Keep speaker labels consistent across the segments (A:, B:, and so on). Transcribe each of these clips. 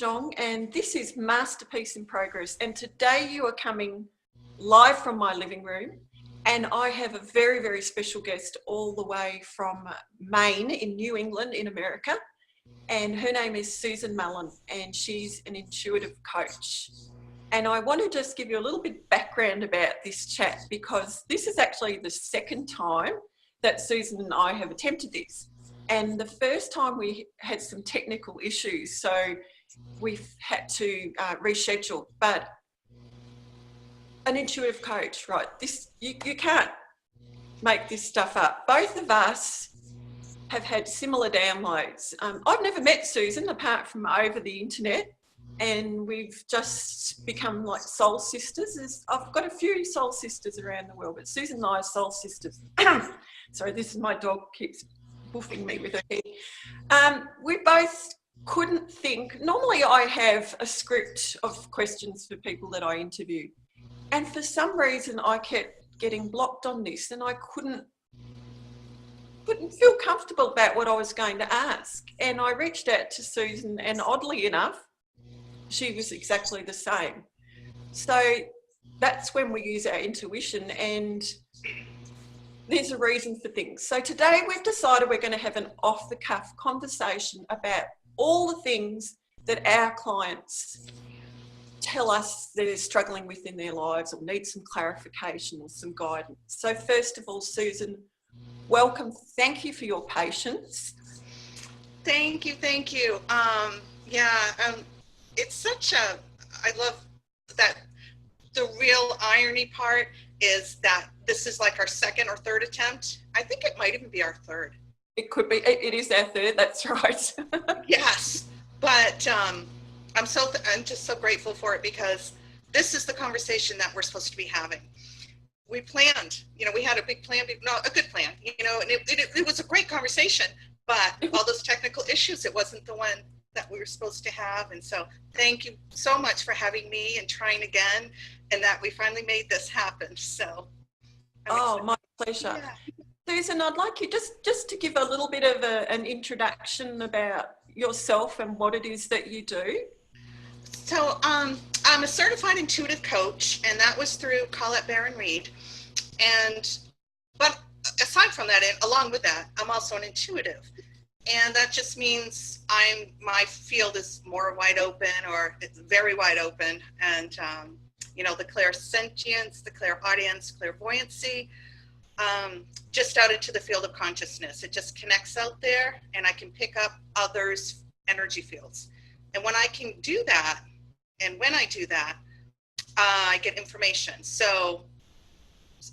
A: Zhong, and this is Masterpiece in Progress. And today you are coming live from my living room, and I have a very, very special guest all the way from Maine in New England in America. And her name is Susan Mullen, and she's an intuitive coach. And I want to just give you a little bit of background about this chat, because this is actually the second time that Susan and I have attempted this. And the first time we had some technical issues, so we've had to reschedule. But an intuitive coach, right? This you can't make this stuff up. Both of us have had similar downloads. I've never met Susan apart from over the internet, and we've just become like soul sisters. I've got a few soul sisters around the world, but Susan and I are soul sisters. Sorry, this is my dog keeps boofing me with her head. We both couldn't think. Normally I have a script of questions for people that I interview, and for some reason I kept getting blocked on this, and I couldn't feel comfortable about what I was going to ask. And I reached out to Susan, and oddly enough, she was exactly the same. So that's when we use our intuition, and there's a reason for things. So today we've decided we're going to have an off-the-cuff conversation about all the things that our clients tell us they're struggling with in their lives or need some clarification or some guidance. So first of all, Susan, welcome. Thank you for your patience.
B: Thank you. It's such a, I love that the real irony part is that this is like our second or third attempt. I think it might even be our third.
A: It could be, it is our third, that's right.
B: Yes, but I'm just so grateful for it, because this is the conversation that we're supposed to be having. We planned, we had a big plan, a good plan, and it was a great conversation, but all those technical issues, it wasn't the one that we were supposed to have. And so thank you so much for having me and trying again, and that we finally made this happen. So
A: my pleasure. Yeah. Susan, I'd like you just to give a little bit of an introduction about yourself and what it is that you do.
B: So I'm a certified intuitive coach, and that was through Colette Baron Reed. But aside from that, and along with that, I'm also an intuitive. And that just means my field is more wide open, or it's very wide open. And, the clairsentience, the clairaudience, clairvoyancy, just out into the field of consciousness. It just connects out there, and I can pick up others' energy fields. And when I can do that, and when I do that, I get information. So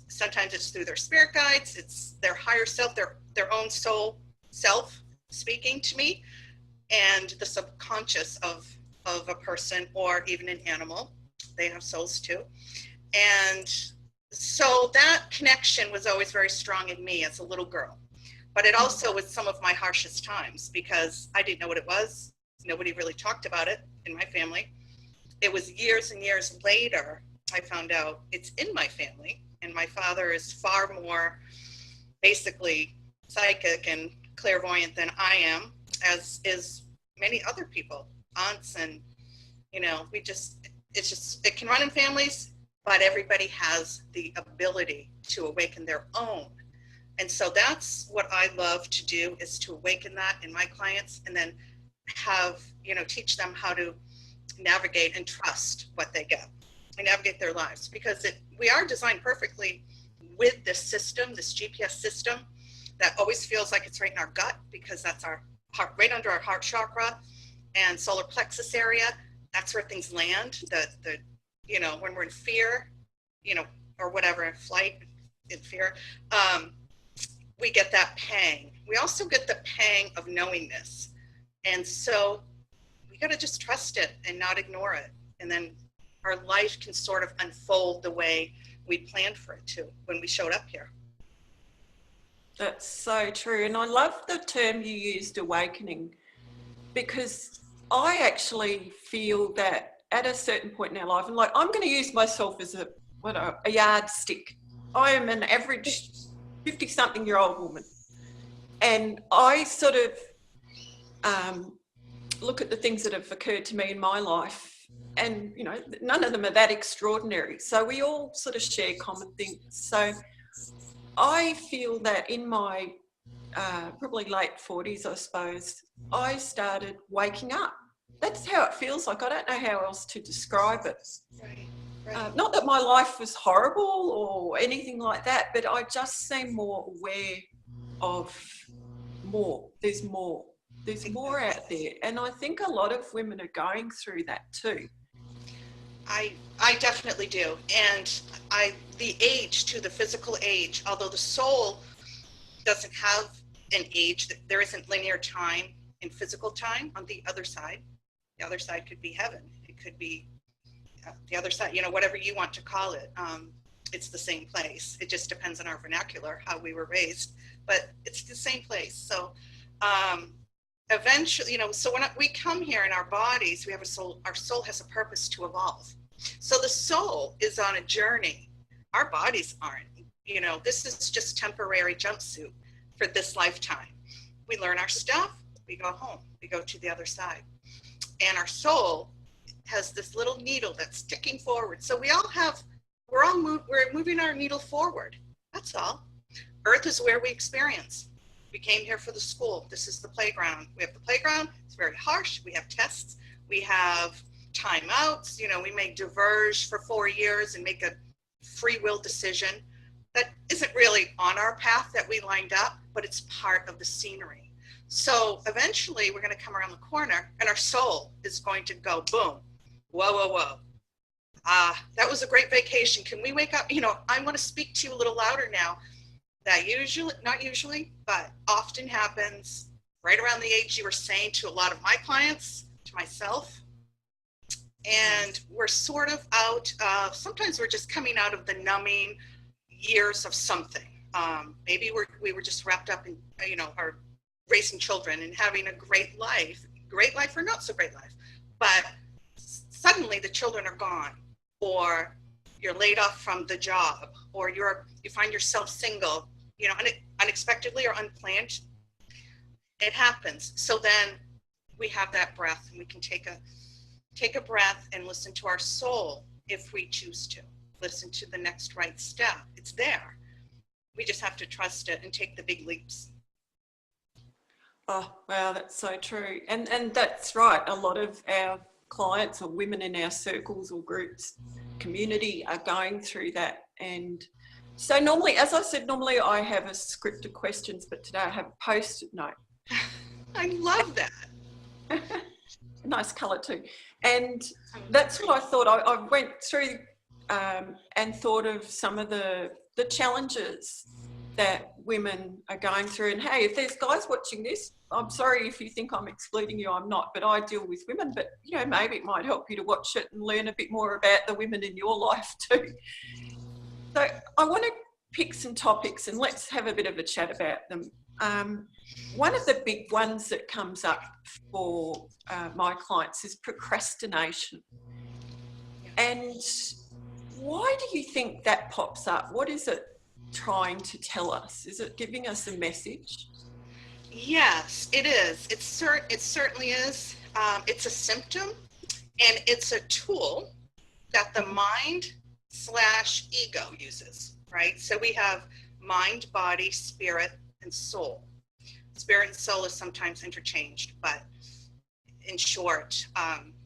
B: sometimes it's through their spirit guides, it's their higher self, their own soul self speaking to me, and the subconscious of a person or even an animal. They have souls too. And so that connection was always very strong in me as a little girl. But it also was some of my harshest times, because I didn't know what it was. Nobody really talked about it in my family. It was years and years later I found out it's in my family, and my father is far more basically psychic and clairvoyant than I am, as is many other people, aunts, and it can run in families, but everybody has the ability to awaken their own. And so that's what I love to do, is to awaken that in my clients, and then have, teach them how to navigate and trust what they get and navigate their lives, because we are designed perfectly with this system, this GPS system, that always feels like it's right in our gut, because that's our heart, right under our heart chakra and solar plexus area. That's where things land. When we're in fear, or whatever, in flight, in fear, we get that pang. We also get the pang of knowingness. And so we got to just trust it and not ignore it. And then our life can sort of unfold the way we planned for it to when we showed up here.
A: That's so true. And I love the term you used, awakening, because I actually feel that at a certain point in our life, and like, I'm going to use myself as a yardstick. I am an average 50-something-year-old woman, and I sort of look at the things that have occurred to me in my life, and you know, none of them are that extraordinary, so we all sort of share common things. So I feel that in my probably late 40s, I suppose, I started waking up. That's how it feels like. I don't know how else to describe it.
B: Right.
A: Not that my life was horrible or anything like that, but I just seem more aware of more. There's more. There's more out there. And I think a lot of women are going through that too.
B: I definitely do. And the age to the physical age, although the soul doesn't have an age, there isn't linear time in physical time on the other side. The other side could be heaven. It could be the other side, you know, whatever you want to call it. It's the same place. It just depends on our vernacular, how we were raised, but it's the same place. So eventually, you know, so when we come here in our bodies, we have a soul. Our soul has a purpose to evolve. So the soul is on a journey. Our bodies aren't. You know, this is just temporary jumpsuit for this lifetime. We learn our stuff, we go home, we go to the other side. And our soul has this little needle that's sticking forward. So we're moving our needle forward. That's all. Earth is where we experience. We came here for the school. This is the playground. We have the playground. It's very harsh. We have tests. We have timeouts. You know, we may diverge for 4 years and make a free will decision that isn't really on our path that we lined up, but it's part of the scenery. So eventually we're going to come around the corner and our soul is going to go boom. Whoa, whoa, whoa. That was a great vacation. Can we wake up? You know, I want to speak to you a little louder now. That usually, not usually, but often happens right around the age you were saying to a lot of my clients, to myself. And we're sort of out of, sometimes we're just coming out of the numbing years of something. Maybe we were just wrapped up in, you know, our raising children and having a great life or not so great life. But suddenly the children are gone, or you're laid off from the job, or you find yourself single, you know, unexpectedly or unplanned. It happens. So then we have that breath, and we can take a breath and listen to our soul if we choose to. Listen to the next right step. It's there. We just have to trust it and take the big leaps.
A: Oh, wow, that's so true. And that's right. A lot of our clients or women in our circles or groups, community, are going through that. And so normally, as I said, normally I have a script of questions, but today I have a post-it note.
B: I love that.
A: Nice colour too. And that's what I thought. I went through and thought of some of the challenges that women are going through. And hey, if there's guys watching this, I'm sorry if you think I'm excluding you, I'm not, but I deal with women. But, you know, maybe it might help you to watch it and learn a bit more about the women in your life too. So I want to pick some topics and let's have a bit of a chat about them. One of the big ones that comes up for my clients is procrastination. And why do you think that pops up? What is it trying to tell us? Is it giving us a message?
B: Yes, it is. It certainly is. It's a symptom, and it's a tool that the mind/ego uses, right? So we have mind, body, spirit, and soul. Spirit and soul is sometimes interchanged, but in short,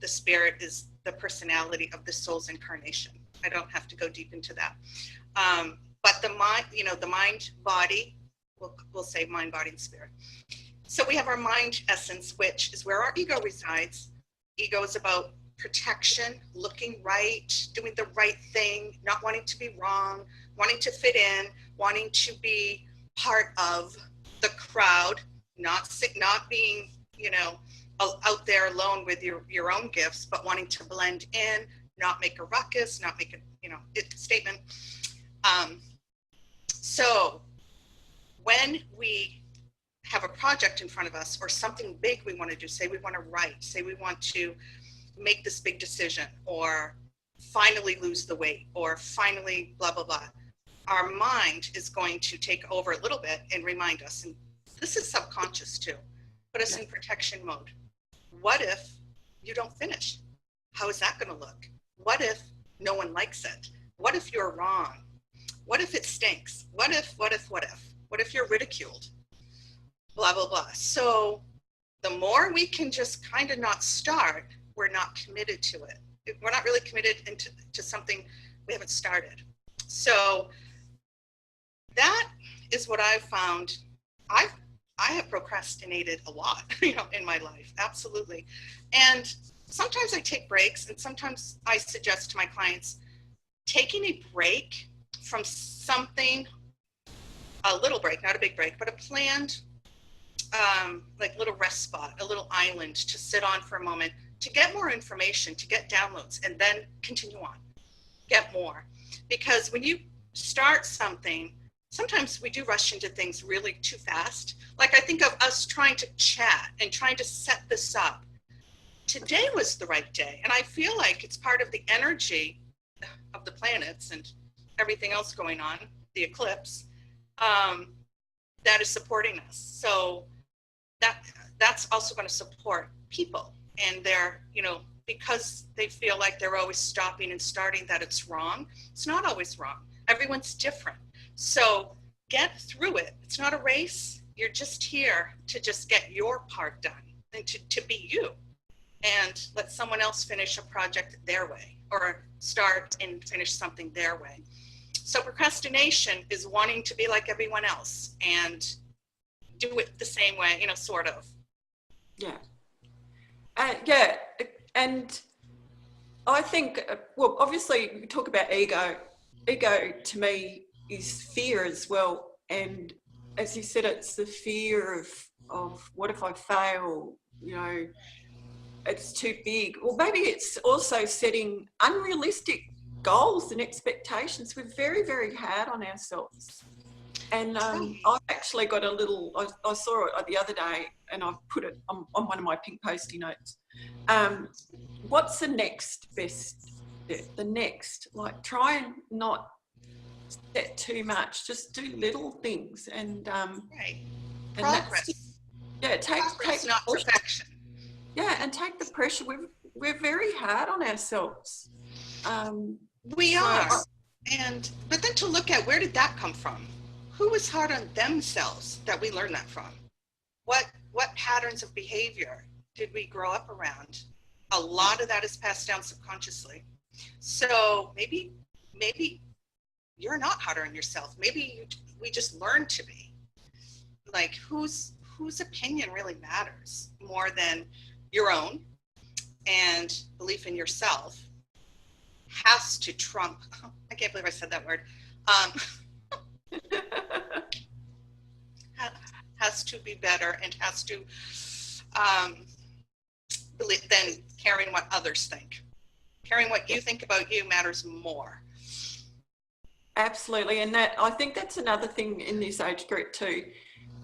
B: the spirit is the personality of the soul's incarnation. I don't have to go deep into that. But the mind, you know, the mind, body, we'll say mind, body, and spirit. So we have our mind essence, which is where our ego resides. Ego is about protection, looking right, doing the right thing, not wanting to be wrong, wanting to fit in, wanting to be part of the crowd, not being, you know, out there alone with your own gifts, but wanting to blend in, not make a ruckus, not make a, you know, statement. So when we have a project in front of us or something big we want to do, say we want to write, say we want to make this big decision, or finally lose the weight, or finally blah, blah, blah, our mind is going to take over a little bit and remind us, and this is subconscious too, put us in protection mode. What if you don't finish? How is that going to look? What if no one likes it? What if you're wrong? What if it stinks? What if? What if you're ridiculed? Blah, blah, blah. So the more we can just kind of not start, we're not committed to it. We're not really committed to something we haven't started. So that is what I've found. I have procrastinated a lot, in my life, absolutely. And sometimes I take breaks, and sometimes I suggest to my clients taking a break from something, a little break, not a big break, but a planned, like little rest spot, a little island to sit on for a moment, to get more information, to get downloads, and then continue on, get more. Because when you start something, sometimes we do rush into things really too fast. Like I think of us trying to chat and trying to set this up. Today was the right day. And I feel like it's part of the energy of the planets and everything else going on, the eclipse, that is supporting us. So that's also going to support people. And they're, because they feel like they're always stopping and starting, that it's wrong. It's not always wrong. Everyone's different. So get through it. It's not a race. You're just here to just get your part done and to be you, and let someone else finish a project their way, or start and finish something their way. So procrastination is wanting to be like everyone else and do it the same way, sort of.
A: Yeah. Yeah. And I think, well, obviously we talk about ego. Ego to me is fear as well. And as you said, it's the fear of what if I fail, it's too big. Or maybe it's also setting unrealistic goals and expectations. We're very, very hard on ourselves. And I actually got I saw it the other day, and I've put it on one of my pink Post-it notes. What's the next best step? The next, like, try and not set too much, just do little things. And
B: right.
A: And
B: progress.
A: Take
B: not perfection.
A: Yeah, and take the pressure. We're very hard on ourselves.
B: We are. But then to look at, where did that come from? Who was hard on themselves that we learned that from? What patterns of behavior did we grow up around? A lot of that is passed down subconsciously. So maybe you're not harder on yourself. Maybe we just learned to be. Like, whose opinion really matters more than your own, and belief in yourself has to trump. I can't believe I said that word. Has to be better, and has to believe than caring what others think. Caring what you think about you matters more.
A: Absolutely. And I think that's another thing in this age group too.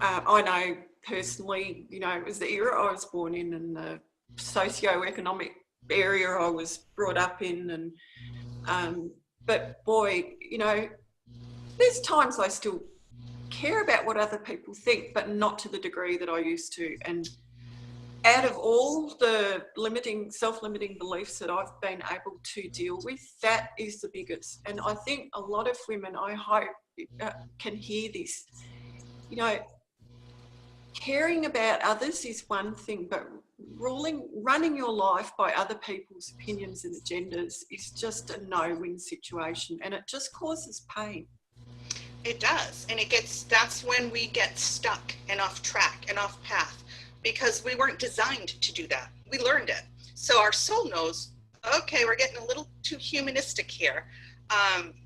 A: I know personally, it was the era I was born in, and the socio-economic area I was brought up in, and but boy, there's times I still care about what other people think, but not to the degree that I used to. And out of all the self-limiting beliefs that I've been able to deal with, that is the biggest. And I think a lot of women, I hope, can hear this. Caring about others is one thing, but running your life by other people's opinions and agendas is just a no-win situation, and it just causes pain.
B: It does, and that's when we get stuck and off track and off path, because we weren't designed to do that. We learned it. So our soul knows, okay, we're getting a little too humanistic here.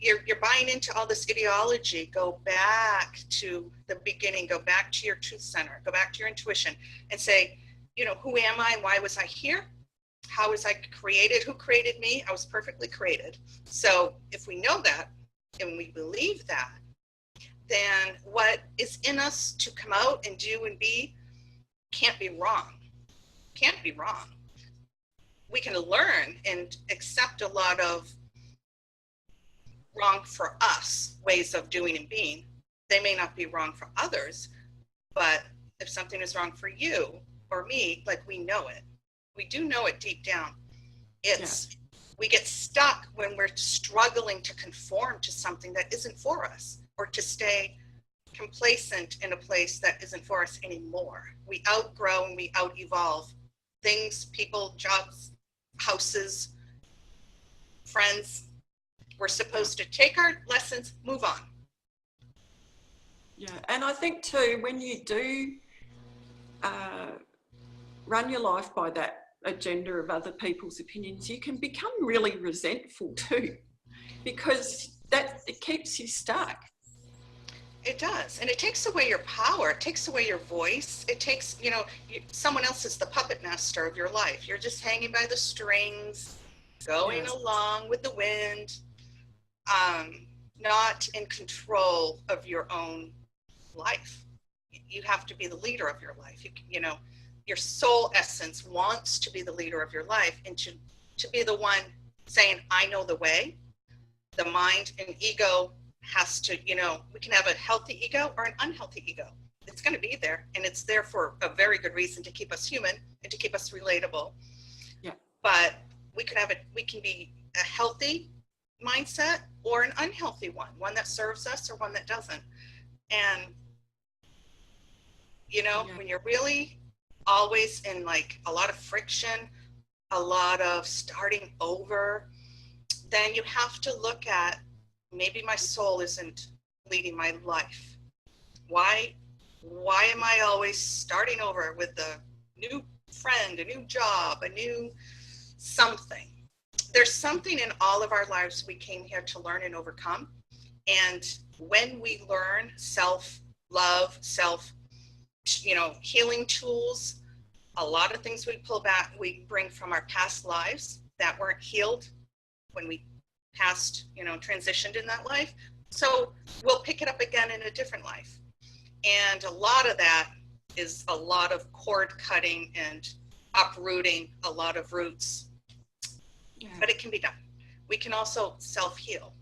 B: You're buying into all this ideology. Go back to the beginning, go back to your truth center, go back to your intuition, and say, who am I? Why was I here? How was I created? Who created me? I was perfectly created. So if we know that and we believe that, then what is in us to come out and do and be can't be wrong. Can't be wrong. We can learn and accept a lot of wrong for us ways of doing and being. They may not be wrong for others, but if something is wrong for you or me, like, we know it. We do know it deep down. We get stuck when we're struggling to conform to something that isn't for us, or to stay complacent in a place that isn't for us anymore. We outgrow and we out-evolve things, people, jobs, houses, friends. We're supposed to take our lessons, move on.
A: Yeah, and I think too, when you do run your life by that agenda of other people's opinions, you can become really resentful too, because it keeps you stuck.
B: It does. And it takes away your power. It takes away your voice. It takes, someone else is the puppet master of your life. You're just hanging by the strings, going along with the wind, not in control of your own life. You have to be the leader of your life. Your soul essence wants to be the leader of your life, and to be the one saying, I know the way. The mind and ego has to, we can have a healthy ego or an unhealthy ego. It's going to be there, and it's there for a very good reason, to keep us human and to keep us relatable.
A: Yeah.
B: But we can be a healthy mindset or an unhealthy one that serves us or one that doesn't. And when you're really always in like a lot of friction, a lot of starting over, then you have to look at, maybe my soul isn't leading my life. Why am I always starting over with a new friend, a new job, a new something? There's something in all of our lives we came here to learn and overcome. And when we learn self-love, healing tools, a lot of things we pull back, we bring from our past lives that weren't healed when we transitioned in that life. So we'll pick it up again in a different life. And a lot of that is a lot of cord cutting and uprooting a lot of roots. Yeah. But it can be done. We can also self-heal.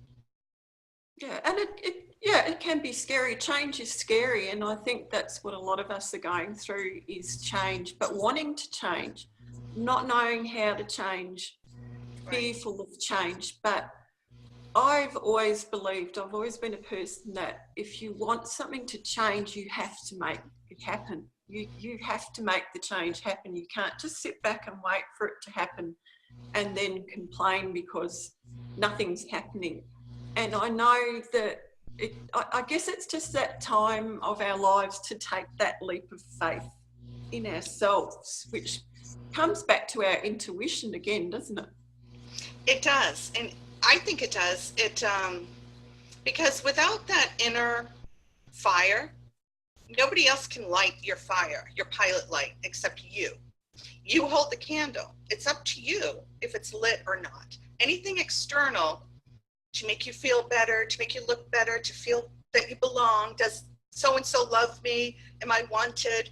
A: Yeah, and it can be scary. Change is scary, and I think that's what a lot of us are going through, is change, but wanting to change, not knowing how to change, fearful of change. But I've always believed, I've always been a person that if you want something to change, you have to make it happen. You have to make the change happen. You can't just sit back and wait for it to happen and then complain because nothing's happening. And I know that I guess it's just that time of our lives to take that leap of faith in ourselves, which comes back to our intuition again, doesn't it?
B: It does. And I think it does. Because without that inner fire, nobody else can light your fire, your pilot light, except you. You hold the candle. It's up to you if it's lit or not. Anything external to make you feel better, to make you look better, to feel that you belong. Does so-and-so love me? Am I wanted?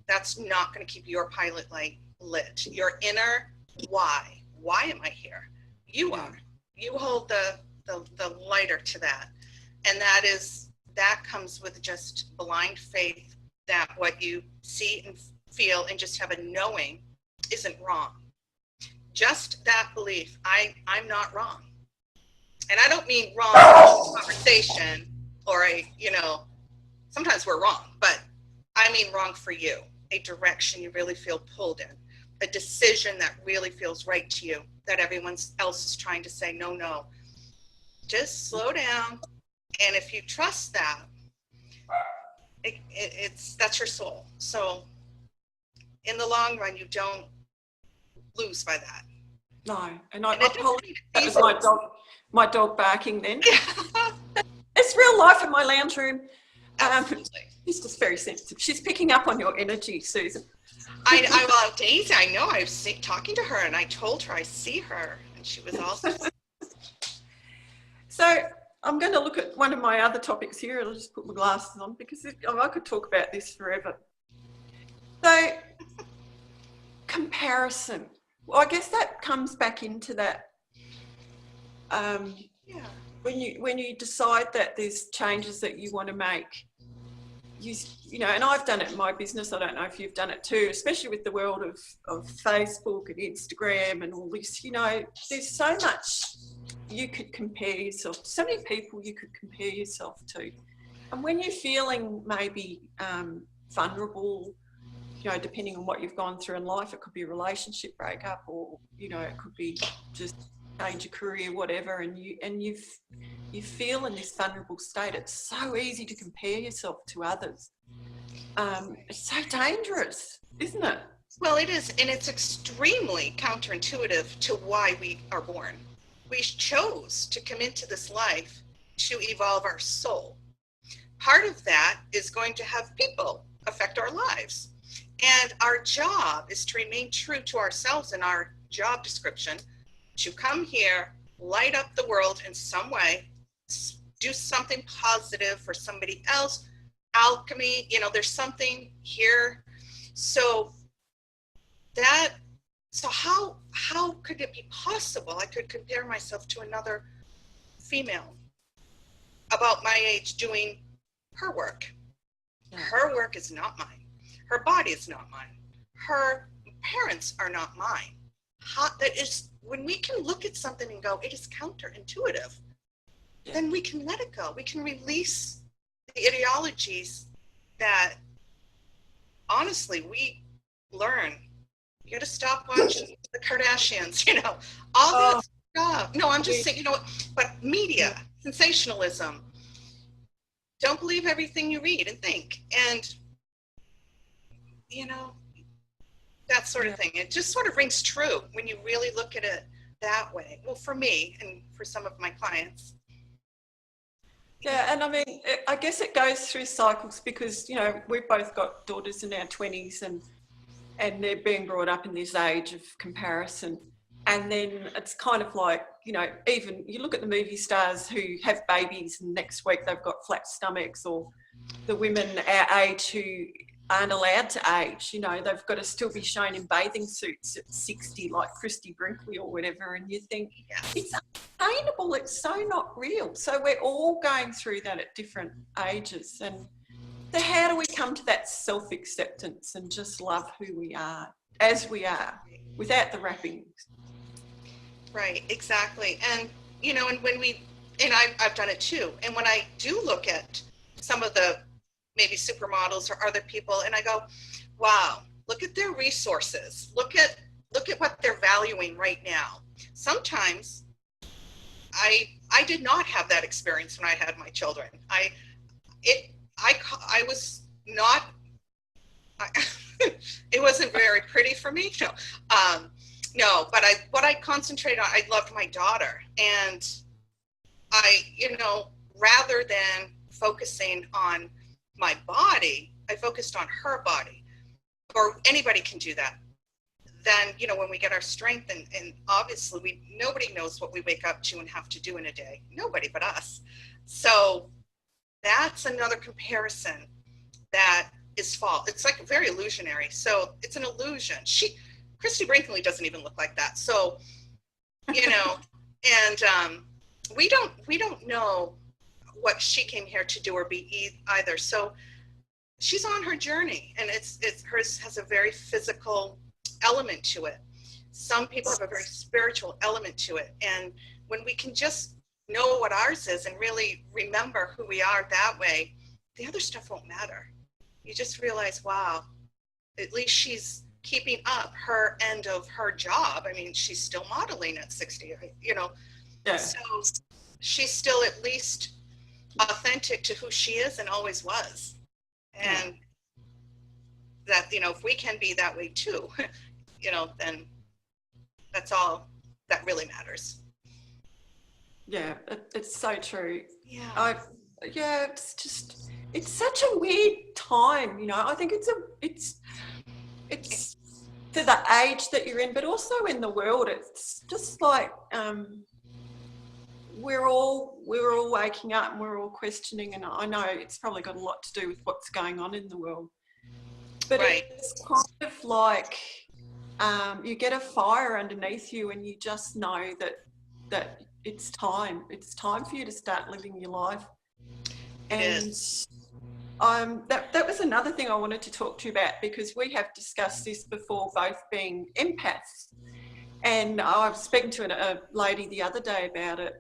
B: That's not going to keep your pilot light lit. Your inner why. Why am I here? You are. You hold the lighter to that. And that comes with just blind faith that what you see and feel and just have a knowing isn't wrong. Just that belief, I'm not wrong. And I don't mean wrong in conversation or sometimes we're wrong, but I mean wrong for you, a direction you really feel pulled in, a decision that really feels right to you, that everyone else is trying to say, no, just slow down. And if you trust that, that's your soul. So in the long run, you don't lose by that.
A: No, and I apologize. That was my dog barking then. It's real life in my lounge room. She's just very sensitive. She's picking up on your energy, Susan.
B: Well, Daisy, I know. I was talking to her, and I told her I see her, and she was also.
A: So I'm going to look at one of my other topics here. I'll just put my glasses on because I could talk about this forever. So comparison. Well, I guess that comes back into that. When you decide that there's changes that you want to make, you know, and I've done it in my business. I don't know if you've done it too, especially with the world of Facebook and Instagram and all this. You know, there's so much you could compare yourself to, so many people you could compare yourself to. And when you're feeling maybe vulnerable, you know, depending on what you've gone through in life, it could be a relationship breakup, or, you know, it could be just change your career, whatever, and you feel in this vulnerable state, it's so easy to compare yourself to others. It's so dangerous, isn't it?
B: Well, it is, and it's extremely counterintuitive to why we are born. We chose to come into this life to evolve our soul. Part of that is going to have people affect our lives. And our job is to remain true to ourselves in our job description, to come here, light up the world in some way, do something positive for somebody else, alchemy, you know, there's something here. So how could it be possible I could compare myself to another female about my age doing her work? Her work is not mine. Her body is not mine. Her parents are not mine. That is, when we can look at something and go, it is counterintuitive, then we can let it go. We can release the ideologies that, honestly, we learn. You got to stop watching the Kardashians, you know, all that stuff. No, I'm just saying, you know, but media, sensationalism, don't believe everything you read and think. And, you know, that sort of thing. It just sort of rings true when you really look at it that way. Well, for me and for some of my clients.
A: Yeah, and I mean, I guess it goes through cycles because, you know, we've both got daughters in our 20s and they're being brought up in this age of comparison. And then it's kind of like, you know, even you look at the movie stars who have babies and next week they've got flat stomachs, or the women our age who aren't allowed to age, you know, they've got to still be shown in bathing suits at 60, like Christy Brinkley or whatever. And you think, it's unattainable, it's so not real. So we're all going through that at different ages. And so how do we come to that self-acceptance and just love who we are as we are without the wrappings?
B: Right, exactly. And, you know, and I've done it too. And when I do look at some of the maybe supermodels or other people, and I go, wow, look at their resources. Look at what they're valuing right now. Sometimes I did not have that experience when I had my children. I was not, it wasn't very pretty for me. No, but what I concentrated on, I loved my daughter, and I, you know, rather than focusing on my body, I focused on her body. Or anybody can do that. Then, you know, when we get our strength, and obviously nobody knows what we wake up to and have to do in a day. Nobody but us. So that's another comparison that is false. It's like very illusionary. So it's an illusion. Christy Brinkley doesn't even look like that. So, you know, and we don't know what she came here to do or be either. So she's on her journey, and it's hers has a very physical element to it. Some people have a very spiritual element to it. And when we can just know what ours is and really remember who we are that way, the other stuff won't matter. You just realize, wow, at least she's keeping up her end of her job. I mean, she's still modeling at 60, you know. Yeah. So she's still at least authentic to who she is and always was. And that, you know, if we can be that way too, you know, then that's all that really matters. Yeah,
A: it's so true.
B: Yeah.
A: It's such a weird time, you know. I think it's to the age that you're in, but also in the world. It's just like we're all waking up and we're all questioning, and I know it's probably got a lot to do with what's going on in the world. But it's kind of like you get a fire underneath you, and you just know that it's time. It's time for you to start living your life. And That was another thing I wanted to talk to you about, because we have discussed this before, both being empaths. And I was speaking to a lady the other day about it,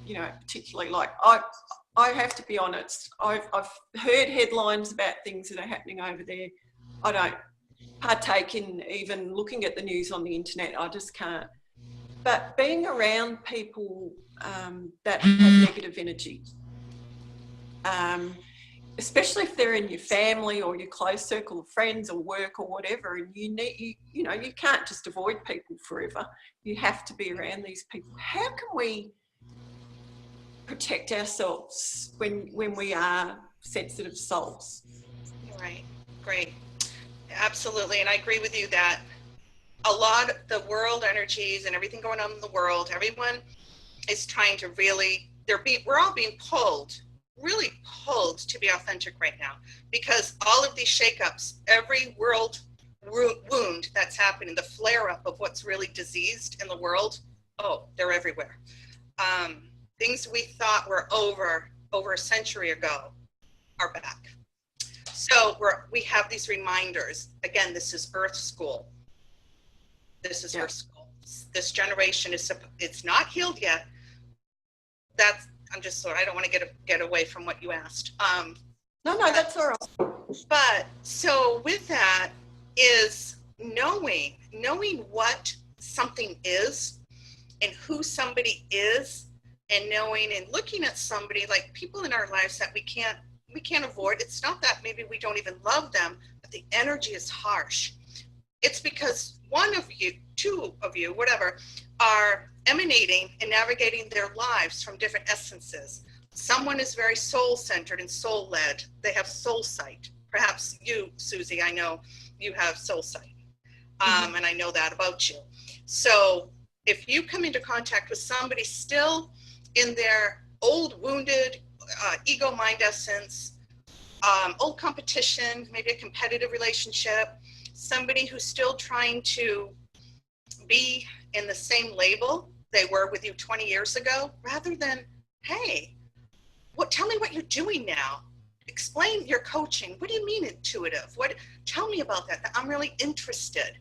A: you know, particularly like I have to be honest, I've heard headlines about things that are happening over there. I don't partake in even looking at the news on the internet. I just can't. But being around people that have negative energy, especially if they're in your family or your close circle of friends or work or whatever, and you know, you can't just avoid people forever. You have to be around these people. How can we protect ourselves when we are sensitive souls?
B: Right. Great. Absolutely. And I agree with you that a lot of the world energies and everything going on in the world, everyone is trying to really, we're all being pulled, really pulled to be authentic right now, because all of these shakeups, every world wound that's happening, the flare up of what's really diseased in the world, oh, they're everywhere. Things we thought were over a century ago are back. So we have these reminders. Again, this is Earth School. This is Earth School. This generation it's not healed yet. I don't want to get away from what you asked.
A: No, that's all right.
B: But so with that is knowing what something is and who somebody is, and knowing and looking at somebody, like people in our lives that we can't avoid. It's not that maybe we don't even love them, but the energy is harsh. It's because one of you, two of you, whatever, are emanating and navigating their lives from different essences. Someone is very soul-centered and soul-led. They have soul sight. Perhaps you, Susie, I know you have soul sight. And I know that about you. So if you come into contact with somebody still in their old wounded ego mind essence, old competition, maybe a competitive relationship, somebody who's still trying to be in the same label they were with you 20 years ago, rather than, hey, tell me what you're doing now. Explain your coaching. What do you mean intuitive? Tell me about that. I'm really interested.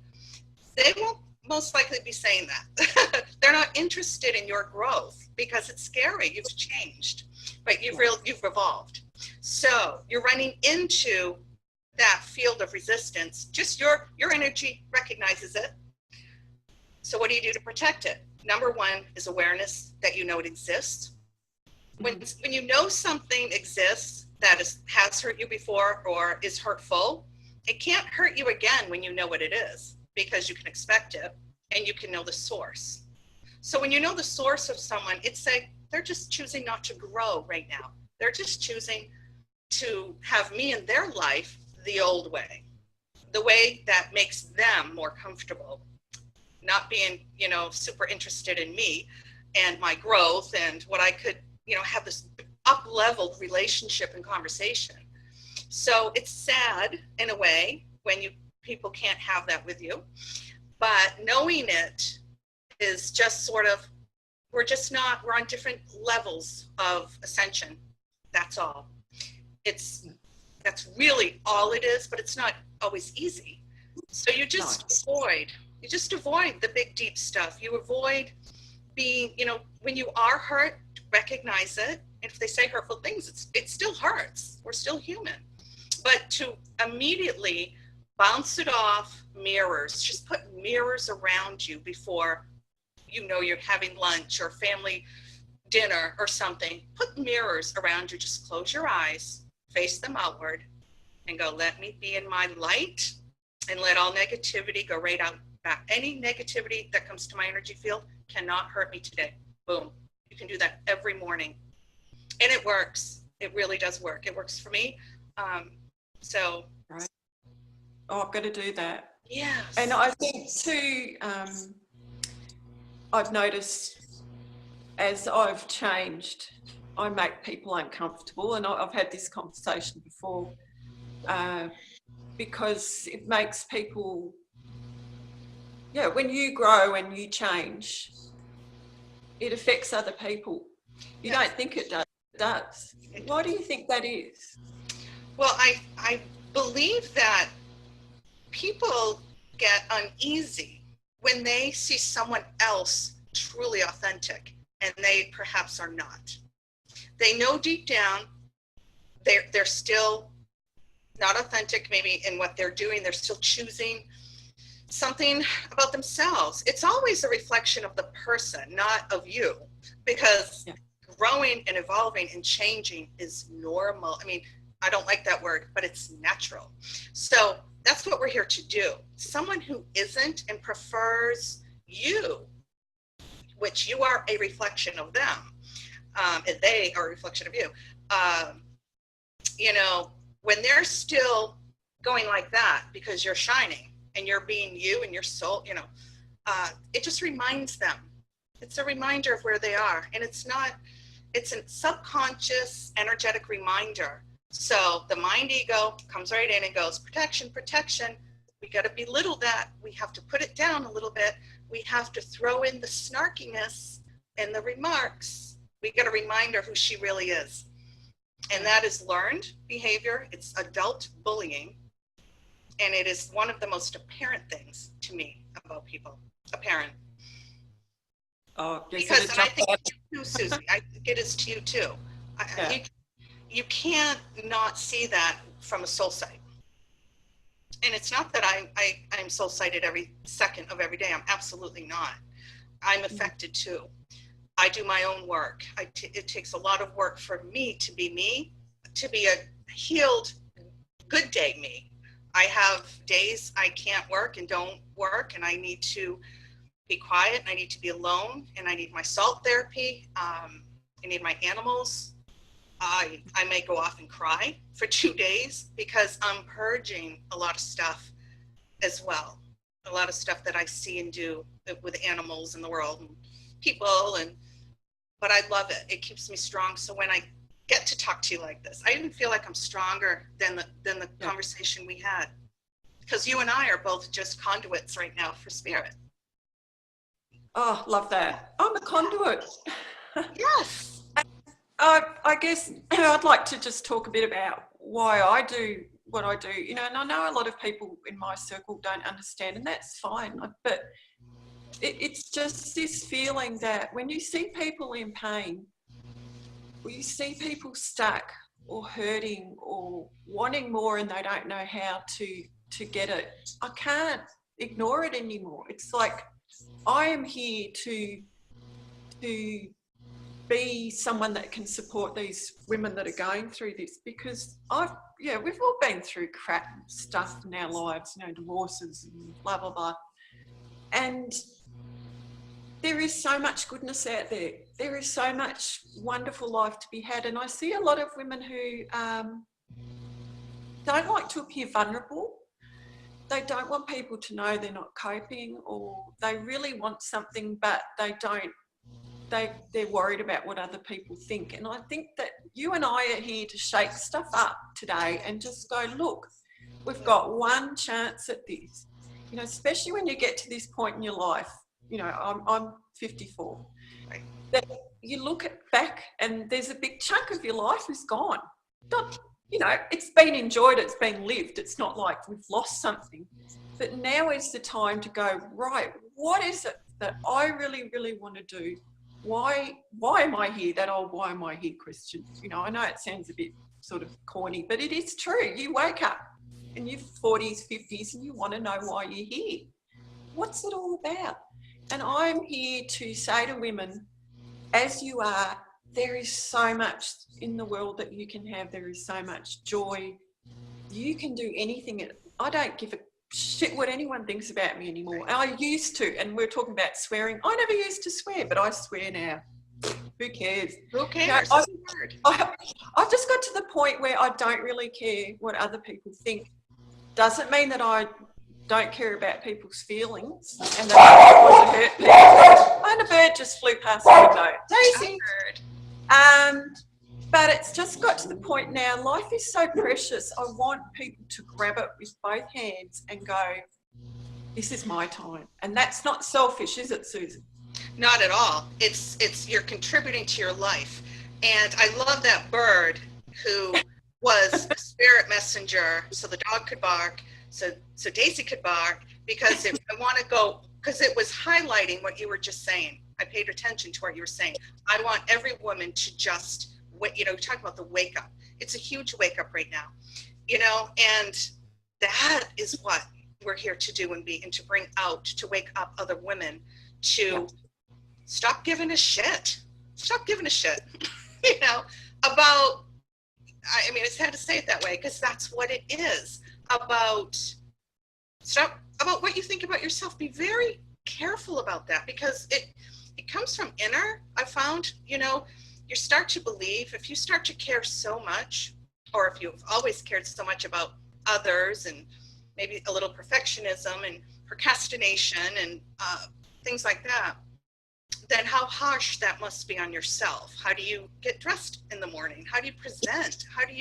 B: They won't most likely be saying that. They're not interested in your growth because it's scary. You've changed, but you've evolved. So you're running into that field of resistance. Just your energy recognizes it. So what do you do to protect it? Number one is awareness that you know it exists. When you know something exists that has hurt you before or is hurtful, it can't hurt you again when you know what it is, because you can expect it and you can know the source. So when you know the source of someone, it's like they're just choosing not to grow right now. They're just choosing to have me in their life the old way, the way that makes them more comfortable, not being, super interested in me and my growth and what I could, have this up-leveled relationship and conversation. So it's sad in a way when people can't have that with you, but knowing it is just sort of, we're on different levels of ascension. That's all. That's really all it is, but it's not always easy. So you just avoid the big, deep stuff. You avoid being, when you are hurt, recognize it. And if they say hurtful things, it still hurts. We're still human. But to immediately bounce it off mirrors, just put mirrors around you before you're having lunch or family dinner or something. Put mirrors around you. Just close your eyes, face them outward, and go, let me be in my light, and let all negativity go right out back. Any negativity that comes to my energy field cannot hurt me today. Boom. You can do that every morning. And it works. It really does work. It works for me.
A: Right. Oh, I've got to do that.
B: Yes.
A: And I think too, I've noticed as I've changed, I make people uncomfortable, and I've had this conversation before, because it makes people, when you grow and you change, it affects other people. You don't think it does. Why do you think that is?
B: Well, I believe that people get uneasy when they see someone else truly authentic and they perhaps are not. They know deep down they're still not authentic, maybe in what they're doing. They're still choosing something about themselves. It's always a reflection of the person, not of you, because growing and evolving and changing is normal. I mean, I don't like that word, but it's natural. So that's what we're here to do. Someone who isn't and prefers you, which you are a reflection of them, and they are a reflection of you. You know, when they're still going like that because you're shining and you're being you and your soul, you know, it just reminds them. It's a reminder of where they are. And it's a subconscious, energetic reminder. So the mind ego comes right in and goes, protection, protection. We got to belittle that. We have to put it down a little bit. We have to throw in the snarkiness and the remarks. We get a reminder of who she really is. And that is learned behavior. It's adult bullying. And it is one of the most apparent things to me about people. Apparent.
A: Oh, yes,
B: because and I think it's you too, Susie. I think it is to you too.
A: Yeah.
B: You can't not see that from a soul site. And it's not that I'm soul sighted every second of every day. I'm absolutely not. I'm affected too. I do my own work. It takes a lot of work for me, to be a healed, good day me. I have days I can't work and don't work, and I need to be quiet, and I need to be alone, and I need my salt therapy. I need my animals. I may go off and cry for 2 days because I'm purging a lot of stuff as well. A lot of stuff that I see and do with animals in the world and people, but I love it. It keeps me strong. So when I get to talk to you like this, I even feel like I'm stronger than the conversation we had, because you and I are both just conduits right now for spirit.
A: Oh, love that. I'm a conduit.
B: Yes.
A: I guess I'd like to just talk a bit about why I do what I do, you know, and I know a lot of people in my circle don't understand, and that's fine, but it's just this feeling that when you see people in pain, or you see people stuck or hurting or wanting more and they don't know how to get it, I can't ignore it anymore. It's like I am here to be someone that can support these women that are going through this, because we've all been through crap stuff in our lives, you know, divorces and blah, blah, blah. And there is so much goodness out there. There is so much wonderful life to be had. And I see a lot of women who don't like to appear vulnerable. They don't want people to know they're not coping, or they really want something, but they don't. They're worried about what other people think. And I think that you and I are here to shake stuff up today and just go, look, we've got one chance at this. You know, especially when you get to this point in your life. You know, I'm 54. That you look back and there's a big chunk of your life is gone. Not, you know, it's been enjoyed, it's been lived. It's not like we've lost something. But now is the time to go, right, what is it that I really, really want to do? Why am I here? That old why am I here question. You know, I know it sounds a bit sort of corny, but it is true. You wake up in your 40s, 50s, and you want to know why you're here. What's it all about? And I'm here to say to women, as you are, there is so much in the world that you can have. There is so much joy. You can do anything. I don't give a shit what anyone thinks about me anymore. I used to, and we're talking about swearing. I never used to swear, but I swear now. Who cares?
B: Who cares?
A: You know, I've just got to the point where I don't really care what other people think. Doesn't mean that I don't care about people's feelings and that I want to hurt people. And a bird just flew past the window. Daisy. But it's just got to the point now, life is so precious. I want people to grab it with both hands and go, this is my time. And that's not selfish, is it, Susan?
B: Not at all. It's you're contributing to your life. And I love that bird who was a spirit messenger, so the dog could bark, so Daisy could bark, because I want to go, because it was highlighting what you were just saying. I paid attention to what you were saying. I want every woman to just, talk about the wake up. It's a huge wake up right now, and that is what we're here to do and to bring out, to wake up other women to stop giving a shit. Stop giving a shit, about, I mean, it's had to say it that way because that's what it is, about what you think about yourself. Be very careful about that, because it comes from inner. I found, you start to believe, if you start to care so much, or if you've always cared so much about others, and maybe a little perfectionism and procrastination and things like that, then how harsh that must be on yourself. How do you get dressed in the morning? How do you present? How do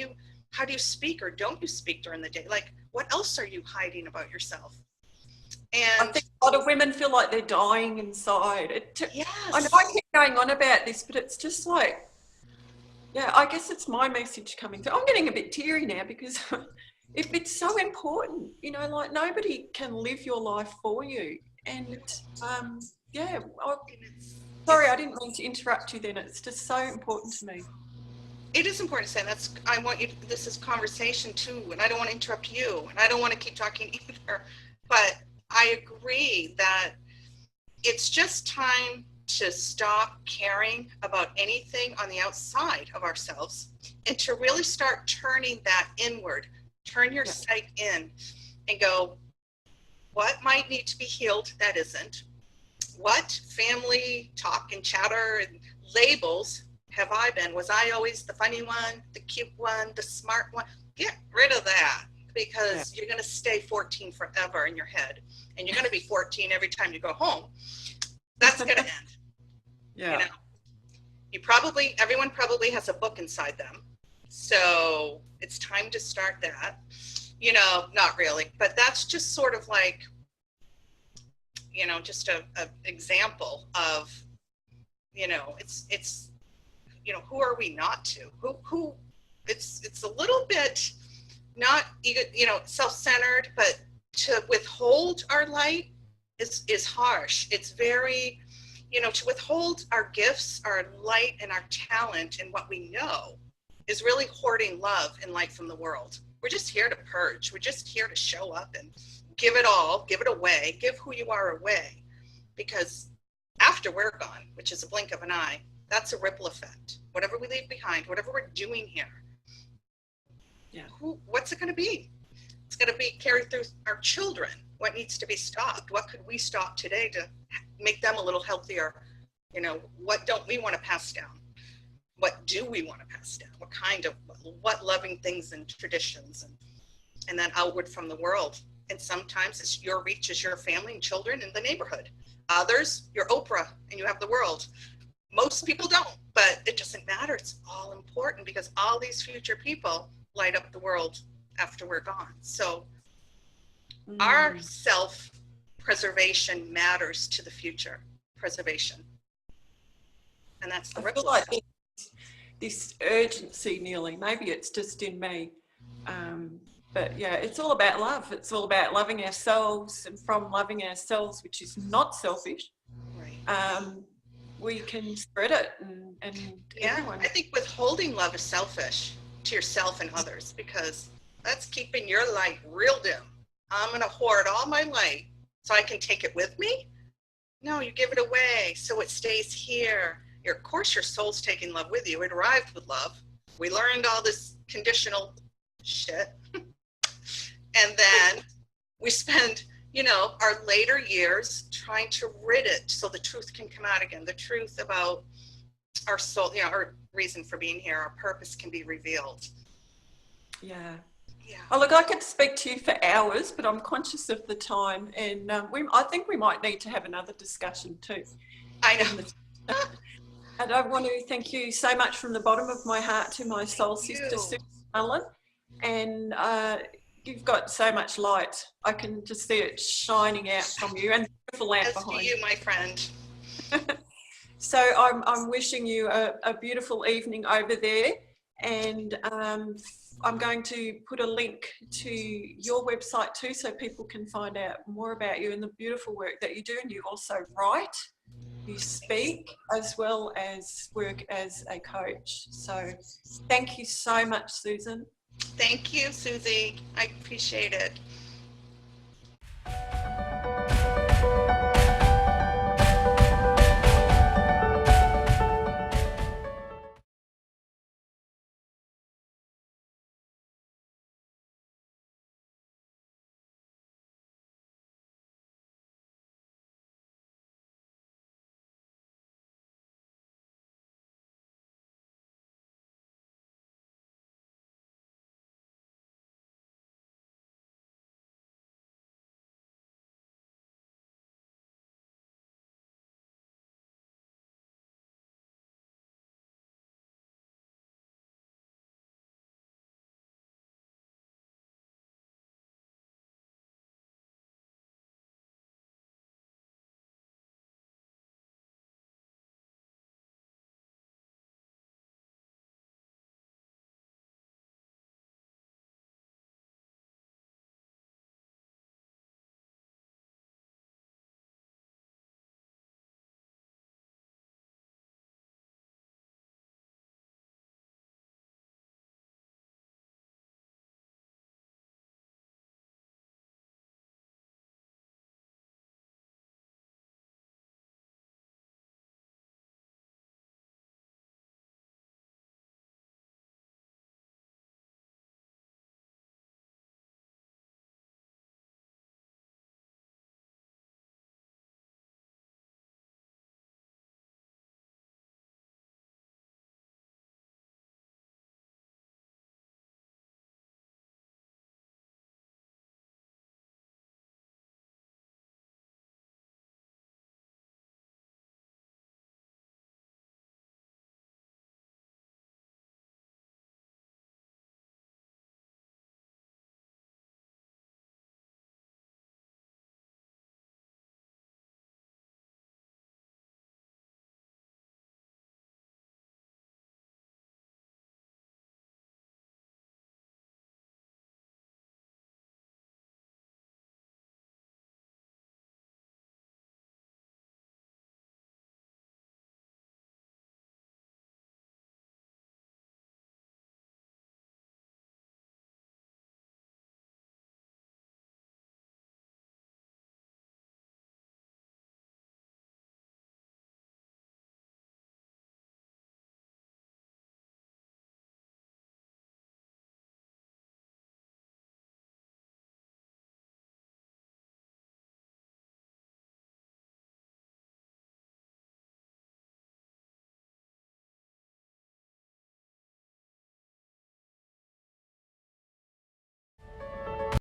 B: you speak, or don't you speak during the day? Like, what else are you hiding about yourself? And
A: I think a lot of women feel like they're dying inside.
B: yes.
A: I know I keep going on about this, but it's just like, I guess it's my message coming through. I'm getting a bit teary now because it's so important, like nobody can live your life for you. And sorry, I didn't mean to interrupt you then. It's just so important to me.
B: It is important to say I want you to, this is conversation too, and I don't want to interrupt you, and I don't want to keep talking either, but I agree that it's just time to stop caring about anything on the outside of ourselves and to really start turning that inward. Turn your sight in and go, what might need to be healed that isn't? What family talk and chatter and labels have I been? Was I always the funny one, the cute one, the smart one? Get rid of that, because you're going to stay 14 forever in your head, and you're going to be 14 every time you go home. That's going to end.
A: Yeah.
B: Everyone probably has a book inside them. So it's time to start that. Not really, but that's just sort of like, just a example of, it's who are we not to? Who it's a little bit not, self-centered, but to withhold our light is harsh. It's very, to withhold our gifts, our light, and our talent, and what we know is really hoarding love and light from the world. We're just here to purge. We're just here to show up and give it all, give it away, give who you are away. Because after we're gone, which is a blink of an eye, that's a ripple effect. Whatever we leave behind, whatever we're doing here, what's it going to be? It's going to be carried through our children. What needs to be stopped? What could we stop today to make them a little healthier? What don't we want to pass down? What do we want to pass down? What loving things and traditions, and then outward from the world. And sometimes it's your reach is your family and children in the neighborhood. Others, you're Oprah and you have the world. Most people don't, but it doesn't matter. It's all important, because all these future people light up the world after we're gone. So our self-preservation matters to the future preservation. And that's the ripple effect.
A: Like this urgency, nearly, maybe it's just in me. But it's all about love. It's all about loving ourselves, and from loving ourselves, which is not selfish, we can spread it and everyone.
B: I think withholding love is selfish to yourself and others, because that's keeping your light real dim. I'm going to hoard all my light so I can take it with me. No, you give it away so it stays here. Of course, your soul's taking love with you. It arrived with love. We learned all this conditional shit. And then we spend, our later years trying to rid it so the truth can come out again. The truth about our soul, our reason for being here, our purpose can be revealed.
A: Yeah. Oh, look, I could speak to you for hours, but I'm conscious of the time, and I think we might need to have another discussion too.
B: I know.
A: And I want to thank you so much from the bottom of my heart to my soul sister, Susan Mullen. And you've got so much light. I can just see it shining out from you, and the beautiful lamp behind you.
B: You, my friend.
A: So I'm wishing you a beautiful evening over there. And I'm going to put a link to your website too, so people can find out more about you and the beautiful work that you do. And you also write, you speak, as well as work as a coach. So thank you so much, Susan.
B: Thank you, Susie. I appreciate it.